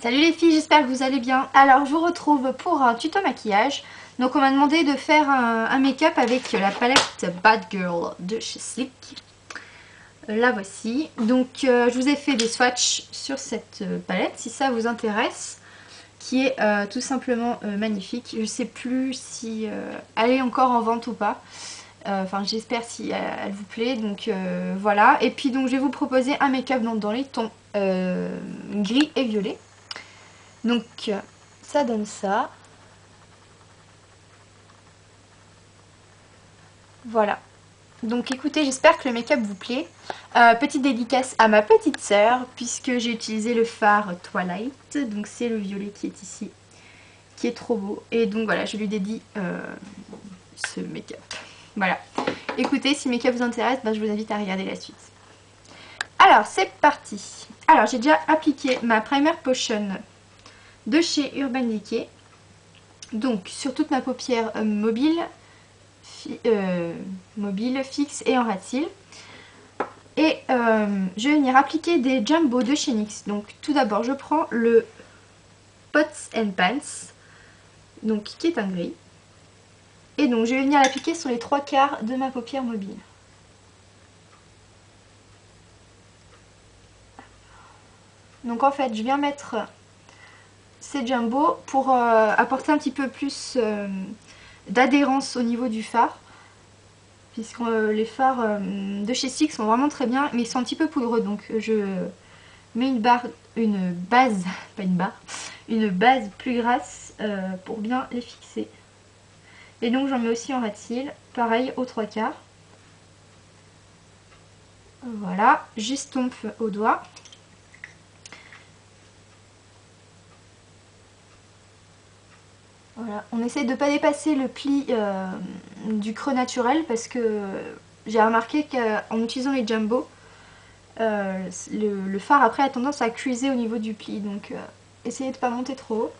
Salut les filles, j'espère que vous allez bien. Alors je vous retrouve pour un tuto maquillage. Donc on m'a demandé de faire un make-up avec la palette Bad Girl de chez Sleek. La voici. Donc je vous ai fait des swatchs sur cette palette si ça vous intéresse. Qui est tout simplement magnifique. Je sais plus si elle est encore en vente ou pas. Enfin j'espère si elle vous plaît. Donc voilà. Et puis donc je vais vous proposer un make-up dans les tons gris et violet. Donc ça donne ça. Voilà. Donc écoutez, j'espère que le make-up vous plaît. Petite dédicace à ma petite sœur, puisque j'ai utilisé le fard Twilight. Donc c'est le violet qui est ici, qui est trop beau. Et donc voilà, je lui dédie ce make-up. Voilà. Écoutez, si le make-up vous intéresse, je vous invite à regarder la suite. Alors, c'est parti. Alors, j'ai déjà appliqué ma Primer Potion de chez Urban Decay. Donc, sur toute ma paupière mobile, fixe et en rat cils. Et je vais venir appliquer des Jumbo de chez NYX. Donc tout d'abord je prends le Pots and Pants, donc qui est un gris. Et donc je vais venir l'appliquer sur les 3/4 de ma paupière mobile. Donc en fait je viens mettre ces Jumbo pour apporter un petit peu plus d'adhérence au niveau du fard. Puisque les fards de chez Six sont vraiment très bien, mais ils sont un petit peu poudreux, donc je mets une base, pas une barre, une base plus grasse pour bien les fixer. Et donc j'en mets aussi en rat cils, pareil aux 3/4. Voilà, j'estompe au doigt. Voilà, on essaye de ne pas dépasser le pli du creux naturel parce que j'ai remarqué qu'en utilisant les Jumbo, le fard après a tendance à cuiser au niveau du pli, donc essayez de ne pas monter trop haut.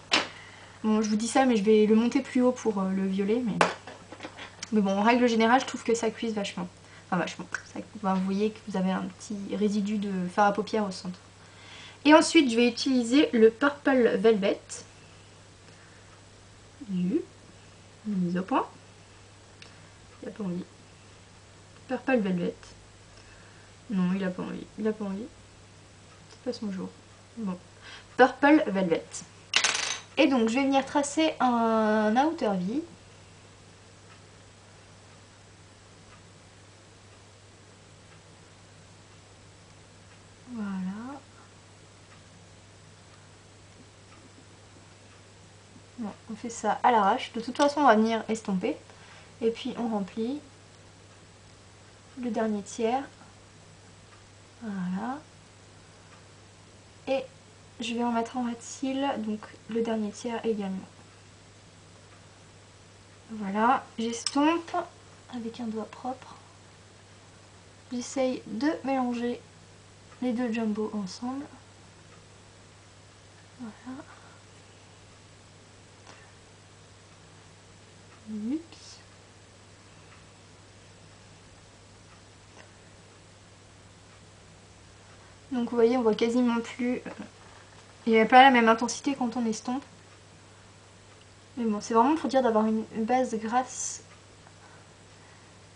Bon, je vous dis ça, mais je vais le monter plus haut pour le violet, mais bon, en règle générale, je trouve que ça cuise vachement. Enfin, vachement. Vous voyez que vous avez un petit résidu de fard à paupières au centre. Et ensuite, je vais utiliser le Purple Velvet. Mise au point. Il n'a pas envie. Purple Velvet. Non, il a pas envie. Il a pas envie. C'est pas son jour. Bon. Purple Velvet. Et donc, je vais venir tracer un outer V. Voilà. Bon, on fait ça à l'arrache. De toute façon, on va venir estomper. Et puis, on remplit le dernier tiers. Voilà. Et je vais en mettre en rat cils, donc le dernier tiers également. Voilà, j'estompe avec un doigt propre. J'essaye de mélanger les deux Jumbo ensemble. Voilà. Oups. Donc vous voyez, on voit quasiment plus. Il n'y a pas la même intensité quand on estompe. Mais bon, c'est vraiment pour dire d'avoir une base grasse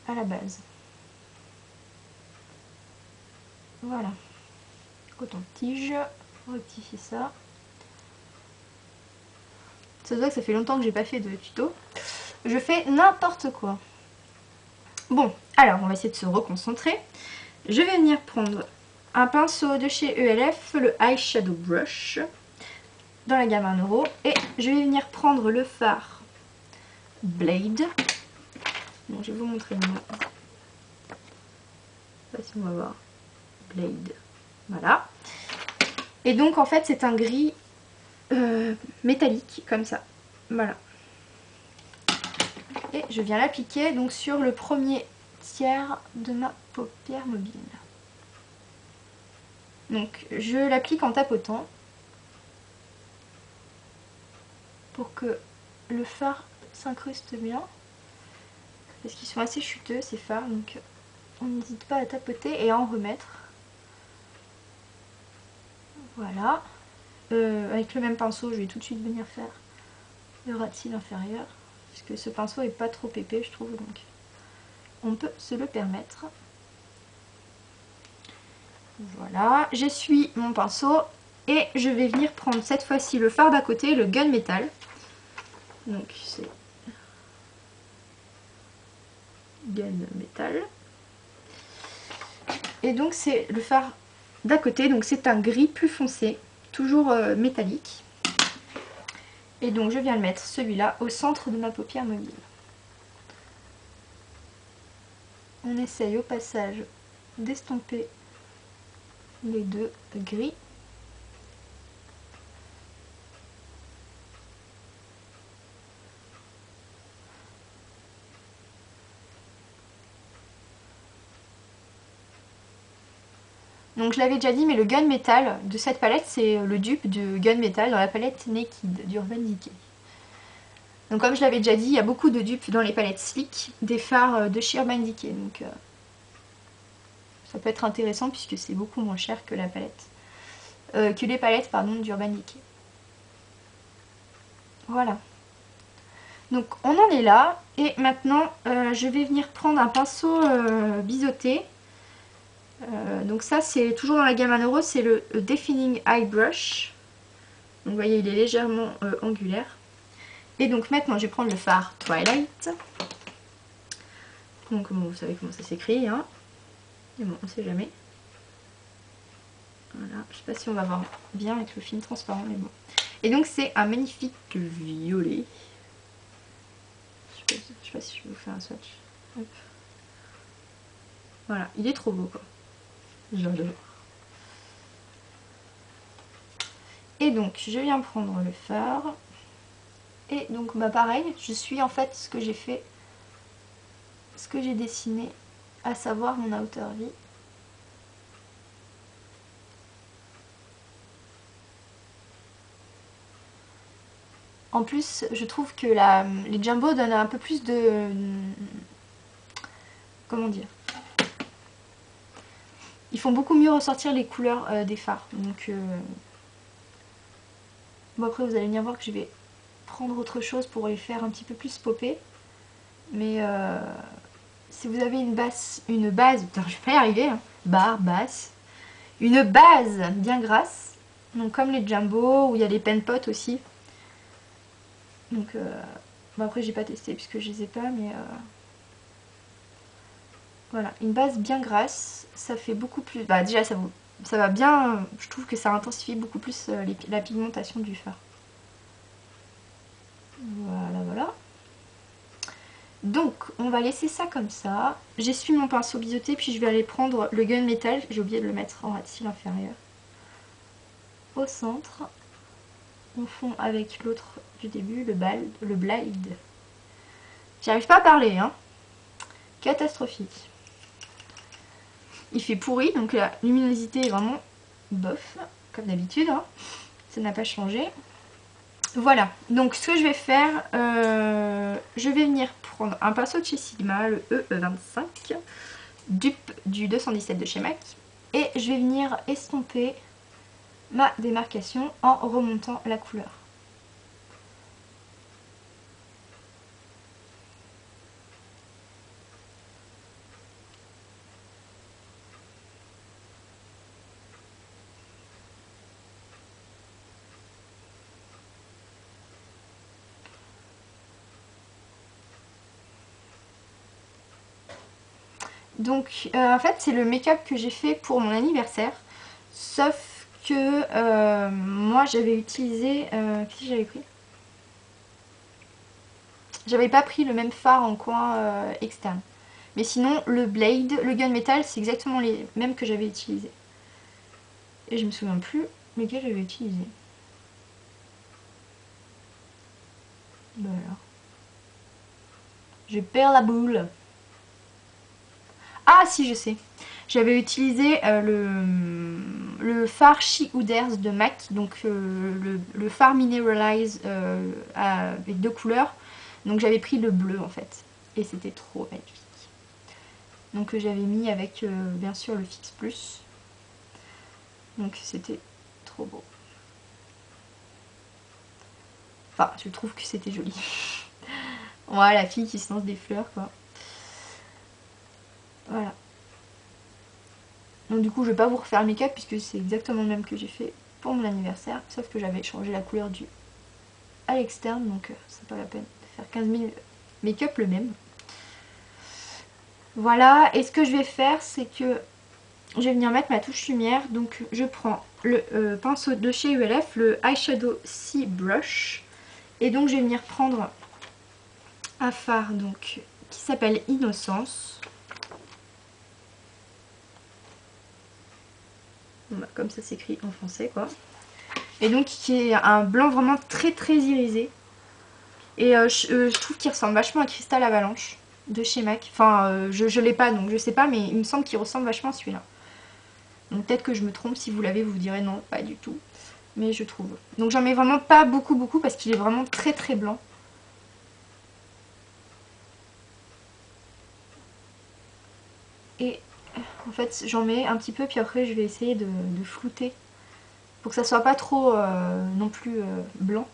à la base. Voilà. Coton-tige, on rectifie ça. Ça se voit que ça fait longtemps que j'ai pas fait de tuto. Je fais n'importe quoi. Bon, alors on va essayer de se reconcentrer. Je vais venir prendre un pinceau de chez ELF, le Eyeshadow Brush, dans la gamme 1€. Et je vais venir prendre le fard Blade. Bon, je vais vous montrer le nom. Je sais pas si on va voir. Blade. Voilà. Et donc en fait c'est un gris métallique, comme ça. Voilà. Et je viens l'appliquer donc sur le premier tiers de ma paupière mobile. Donc je l'applique en tapotant pour que le fard s'incruste bien. Parce qu'ils sont assez chuteux ces fards, donc on n'hésite pas à tapoter et à en remettre. Voilà. avec le même pinceau, je vais tout de suite venir faire le ras de cils inférieur. Parce que ce pinceau est pas trop épais, je trouve, donc on peut se le permettre. Voilà, j'essuie mon pinceau et je vais venir prendre cette fois-ci le fard d'à côté, le Gunmetal. Donc c'est Gunmetal. Et donc c'est le fard d'à côté, donc c'est un gris plus foncé, toujours métallique. Et donc je viens le mettre, celui-là, au centre de ma paupière mobile. On essaye au passage d'estomper les deux gris. Donc je l'avais déjà dit, mais le Gunmetal de cette palette, c'est le dupe de Gunmetal dans la palette Naked d'Urban Decay. Donc comme je l'avais déjà dit, il y a beaucoup de dupes dans les palettes Sleek, des fards de chez Urban Decay. Donc ça peut être intéressant puisque c'est beaucoup moins cher que la palette. Que les palettes d'Urban Decay. Voilà. Donc on en est là. Et maintenant je vais venir prendre un pinceau biseauté. Donc ça c'est toujours dans la gamme 1 euro, c'est le Defining Eye Brush. Donc vous voyez il est légèrement angulaire. Et donc maintenant je vais prendre le fard Twilight. Donc bon, vous savez comment ça s'écrit, hein. Mais bon, on sait jamais. Voilà, je sais pas si on va voir bien avec le film transparent, mais bon. Et donc c'est un magnifique violet. Je sais pas si je vais vous faire un swatch. Hop. Voilà, il est trop beau quoi. J'adore. Et donc je viens prendre le fard. Et donc bah pareil, je suis en fait ce que j'ai fait, ce que j'ai dessiné, à savoir mon outer V. En plus, je trouve que les Jumbo donnent un peu plus de... Comment dire? Ils font beaucoup mieux ressortir les couleurs des fards. Donc, bon après vous allez bien voir que je vais prendre autre chose pour les faire un petit peu plus popper. Mais si vous avez une base, putain je vais pas y arriver, hein. Barre, basse. Une base bien grasse. Donc comme les Jumbo, où il y a les pen pots aussi. Donc bon après j'ai pas testé puisque je les ai pas, mais voilà, une base bien grasse, ça fait beaucoup plus, bah déjà ça va bien, je trouve que ça intensifie beaucoup plus la pigmentation du fard. Voilà, voilà. Donc on va laisser ça comme ça. J'essuie mon pinceau biseauté puis je vais aller prendre le Gunmetal, j'ai oublié de le mettre en ras de cils inférieur. Au centre, on fond avec l'autre du début, le Blade. J'arrive pas à parler, hein. Catastrophique. Il fait pourri, donc la luminosité est vraiment bof, comme d'habitude, hein. Ça n'a pas changé. Voilà, donc ce que je vais faire, je vais venir prendre un pinceau de chez Sigma, le E25, dupe du 217 de chez MAC, et je vais venir estomper ma démarcation en remontant la couleur. Donc en fait c'est le make-up que j'ai fait pour mon anniversaire, sauf que moi j'avais utilisé, qu'est-ce que j'avais pris? J'avais pas pris le même fard en coin externe. Mais sinon le Blade, le Gunmetal c'est exactement les mêmes que j'avais utilisés. Et je me souviens plus lesquels j'avais utilisé. Voilà. Je perds la boule. Ah si je sais. J'avais utilisé le fard She Who Dares de MAC, donc le fard Mineralize avec deux couleurs. Donc j'avais pris le bleu en fait. Et c'était trop magnifique. Donc j'avais mis avec bien sûr le Fix Plus. Donc c'était trop beau. Enfin, je trouve que c'était joli. Voilà, la fille qui se lance des fleurs, quoi. Voilà. Donc du coup, je vais pas vous refaire le make-up puisque c'est exactement le même que j'ai fait pour mon anniversaire. Sauf que j'avais changé la couleur du à l'externe, donc c'est pas la peine de faire 15 000 make-up le même. Voilà, et ce que je vais faire, c'est que je vais venir mettre ma touche lumière. Donc je prends le pinceau de chez ULF, le Eyeshadow Sea Brush. Et donc je vais venir prendre un fard donc, qui s'appelle Innocence. Bon, bah, comme ça s'écrit en français quoi. Et donc qui est un blanc vraiment très très irisé. Et je trouve qu'il ressemble vachement à Cristal Avalanche de chez MAC. Enfin je l'ai pas donc je sais pas, mais il me semble qu'il ressemble vachement à celui-là. Donc peut-être que je me trompe, si vous l'avez vous direz non, pas du tout. Mais je trouve. Donc j'en mets vraiment pas beaucoup parce qu'il est vraiment très très blanc. Et en fait j'en mets un petit peu puis après je vais essayer de flouter. Pour que ça soit pas trop non plus blanc.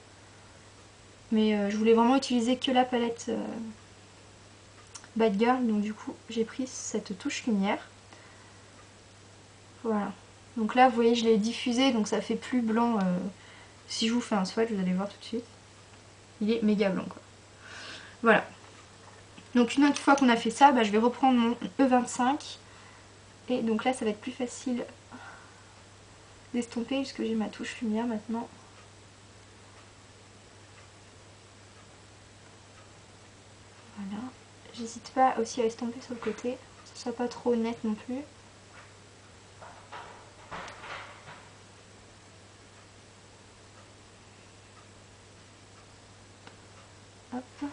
Mais je voulais vraiment utiliser que la palette Bad Girl. Donc du coup j'ai pris cette touche lumière. Voilà. Donc là vous voyez je l'ai diffusé donc ça fait plus blanc. Si je vous fais un swatch vous allez voir tout de suite. Il est méga blanc quoi. Voilà. Donc une autre fois qu'on a fait ça, bah, je vais reprendre mon E25. Et donc là ça va être plus facile d'estomper puisque j'ai ma touche lumière maintenant. Voilà. J'hésite pas aussi à estomper sur le côté, que ce soit pas trop net non plus. Hop.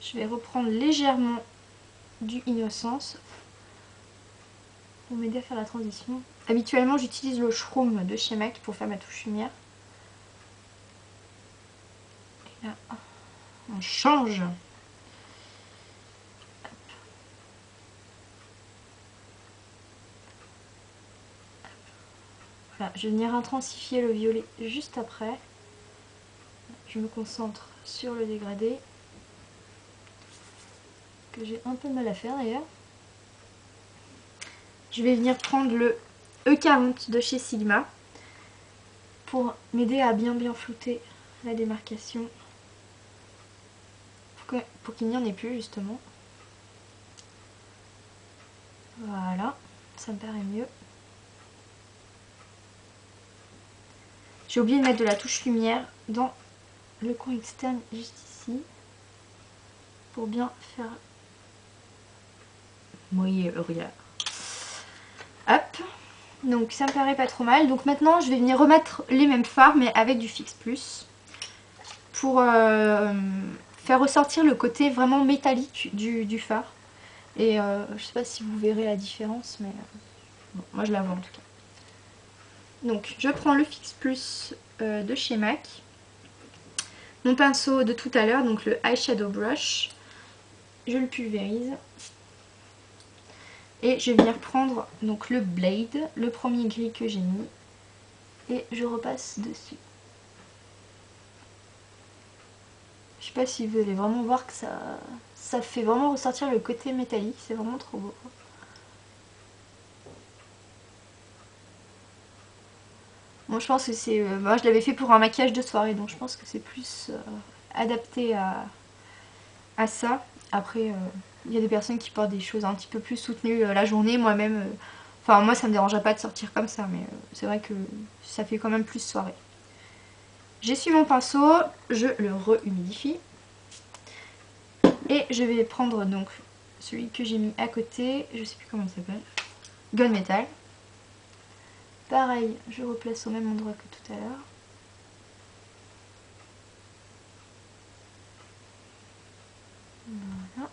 Je vais reprendre légèrement du Innocence pour m'aider à faire la transition. Habituellement j'utilise le Shroom de chez MAC pour faire ma touche lumière. Et là, on change. Voilà, je vais venir intensifier le violet juste après. Je me concentre sur le dégradé, que j'ai un peu de mal à faire d'ailleurs. Je vais venir prendre le E40 de chez Sigma pour m'aider à bien flouter la démarcation. Pour qu'il n'y en ait plus justement. Voilà, ça me paraît mieux. J'ai oublié de mettre de la touche lumière dans le coin externe juste ici. Pour bien faire mouiller le regard. Hop. Donc ça me paraît pas trop mal. Donc maintenant je vais venir remettre les mêmes fards mais avec du Fix Plus. Pour faire ressortir le côté vraiment métallique du fard. Et je sais pas si vous verrez la différence mais bon, moi je la vois en tout cas. Donc je prends le Fix Plus de chez MAC. Mon pinceau de tout à l'heure, donc le Eyeshadow Brush. Je le pulvérise. Et je vais venir prendre donc le Blade, le premier gris que j'ai mis. Et je repasse dessus. Je sais pas si vous allez vraiment voir que ça fait vraiment ressortir le côté métallique. C'est vraiment trop beau. Bon, je pense que c'est... moi, je l'avais fait pour un maquillage de soirée, donc je pense que c'est plus adapté à ça. Après, il y a des personnes qui portent des choses un petit peu plus soutenues la journée. Moi-même, enfin, moi, ça me dérangerait pas de sortir comme ça, mais c'est vrai que ça fait quand même plus soirée. J'essuie mon pinceau, je le re-humidifie. Et je vais prendre donc celui que j'ai mis à côté, je sais plus comment il s'appelle, Gunmetal. Pareil, je replace au même endroit que tout à l'heure. Voilà.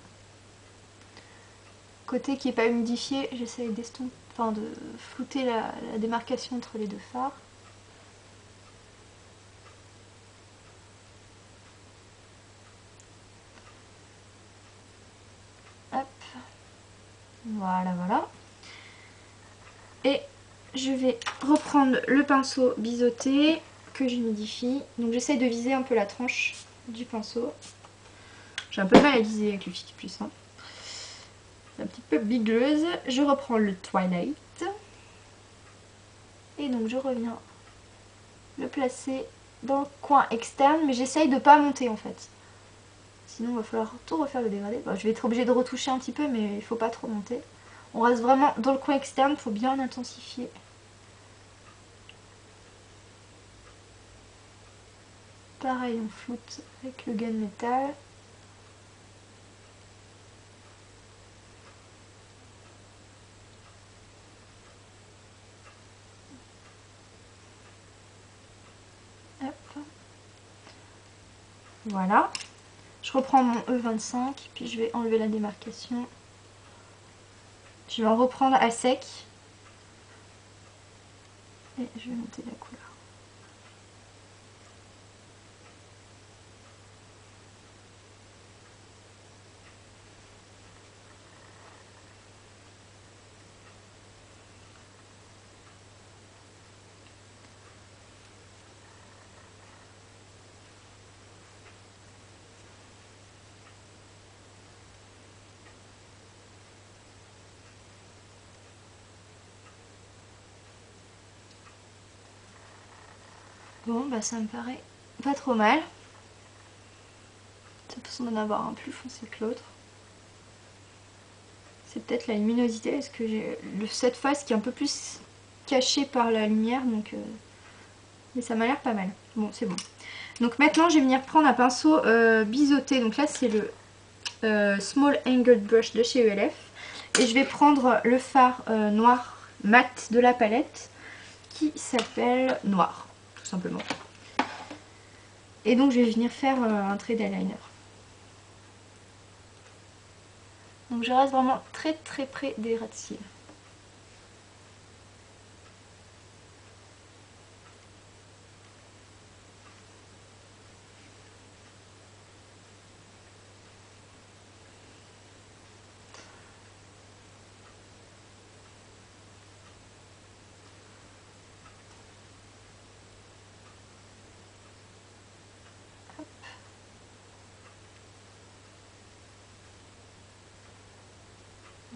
Côté qui n'est pas humidifié, j'essaye d'estomper, enfin de flouter la démarcation entre les deux fards. Hop. Voilà, voilà. Et je vais reprendre le pinceau biseauté que j'humidifie. Donc j'essaye de viser un peu la tranche du pinceau. J'ai un peu de mal à viser avec le Fix Plus. Hein. C'est un petit peu bigueuse. Je reprends le Twilight. Et donc je reviens le placer dans le coin externe. Mais j'essaye de ne pas monter en fait. Sinon il va falloir tout refaire le dégradé. Bon, je vais être obligée de retoucher un petit peu, mais il ne faut pas trop monter. On reste vraiment dans le coin externe, il faut bien intensifier. Pareil, on floute avec le gunmetal. Hop. Voilà. Je reprends mon E25, puis je vais enlever la démarcation. Je vais en reprendre à sec. Et je vais monter la couleur. Bon, bah ça me paraît pas trop mal. De toute façon d'en avoir un plus foncé que l'autre. C'est peut-être la luminosité, parce que j'ai cette face qui est un peu plus cachée par la lumière, donc mais ça m'a l'air pas mal. Bon, c'est bon. Donc maintenant, je vais venir prendre un pinceau biseauté. Donc là, c'est le Small Angled Brush de chez ELF. Et je vais prendre le fard noir mat de la palette qui s'appelle Noir, tout simplement. Et donc, je vais venir faire un trait d'eyeliner. Donc je reste vraiment très très près des ras de cils.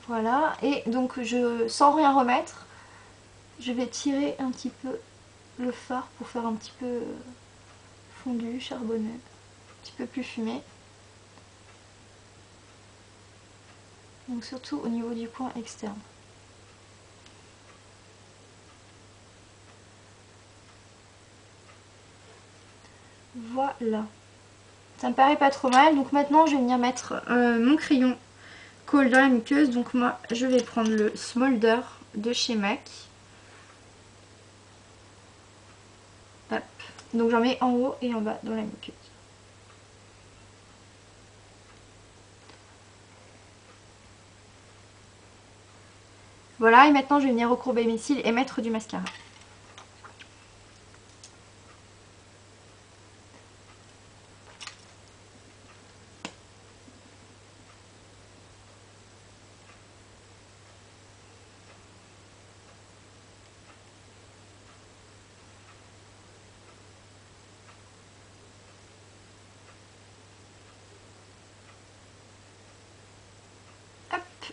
Voilà, et donc sans rien remettre, je vais tirer un petit peu le fard pour faire un petit peu fondu, charbonneux, un petit peu plus fumé. Donc surtout au niveau du coin externe. Voilà. Ça me paraît pas trop mal, donc maintenant je vais venir mettre mon crayon colle dans la muqueuse. Donc moi je vais prendre le Smolder de chez MAC. Hop. Donc j'en mets en haut et en bas dans la muqueuse. Voilà, et maintenant je vais venir recourber mes cils et mettre du mascara.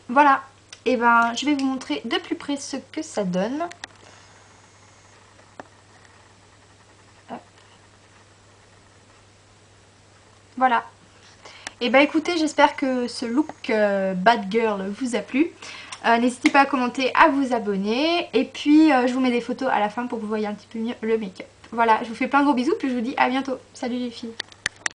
Voilà, et ben je vais vous montrer de plus près ce que ça donne. Hop. Voilà. Et ben écoutez, j'espère que ce look bad girl vous a plu. N'hésitez pas à commenter, à vous abonner. Et puis je vous mets des photos à la fin pour que vous voyez un petit peu mieux le make-up. Voilà, je vous fais plein de gros bisous, puis je vous dis à bientôt. Salut les filles.